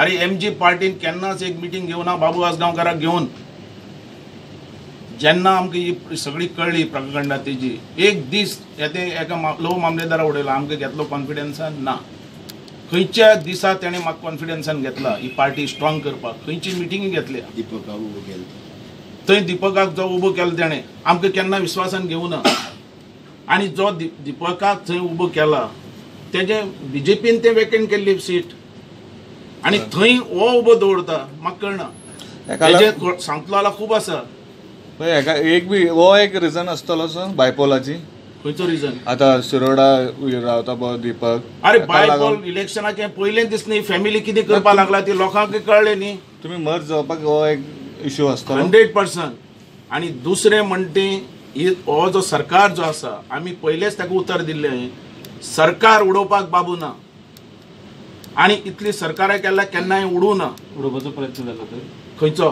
अरे एमजी पार्टीन केन्नाच एक मिटींग घेवना बाबू आसगांवकाराक घेवन जेन्ना आमकां ही सगळी कळली प्रकंडा तेजी एक दीस येते एका लो मामलेदारा उडयलो आमकां घेतलो कॉन्फिडन्सान ना खंयच्या दिसा तेणें म्हाका कॉन्फिडन्सान घेतला ही पार्टी स्ट्रॉंग करपाक खंयची मिटींग घेतल्या थंय दिपकाक जो उबो केलो तेणें आमकां केन्ना विश्वासान घेवना आनी जो दिपकाक थंय उबो केला तेजे बीजेपीन ते वेकेंट केल्ली सीट आनी थंय हो उबो दवरता म्हाका कळना हेजे सांगतलो जाल्यार खूब आसा एक बी हो एक रिजन आसतलो सर बायपोलाची खंयचो रिजन आता शिरोडा रावता पळय दीपक अरे बायपोल इलेक्शनाचे पयलेच दीस न्ही फॅमिली कितें करपाक लागला ती लोकांक कळ्ळें न्ही तुमी मर्ज जावपाक हो एक इश्यू आसतलो 100%. आनी दुसरें म्हणटे हो जो सरकार जो आसा आमी पयलेच ताका उतर दिल्लें सरकार उडोवपाक बाबू ना आनी इतली सरकारा केल्या केन्नाय उडूं ना उडोवपाचो प्रयत्न जालो तर खंयचो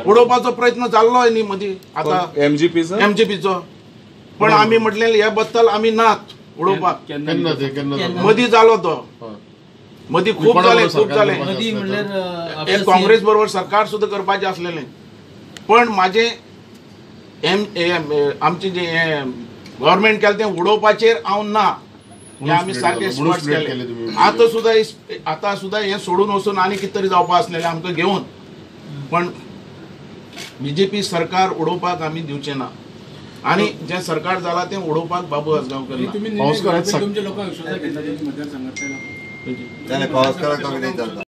उडोवपाचो प्रयत्न जाल्लो न्ही मदीं आतां एमजीपीचो पण आमी म्हटलें हे बद्दल आमी नात उडोवपाक मदीं जालो तो मदीं खूब जालें एक काँग्रेस बरोबर सरकार सुद्दां करपाचें आसलेलें पण म्हाजें आमचें जें गव्हर्मेंट केलें तें उडोवपाचेर हांव ना हें आमी सारकें स्पश्ट केलें आतां सुद्दां हें सोडून वचून आनी कितें तरी जावपाक आसलेलें आमकां घेवन पण बीजेपी सरकार उडोवपाक आमी दिवचें ना आनी जें सरकार जालां तें उडोवपाक बाबू आसगांवकर ना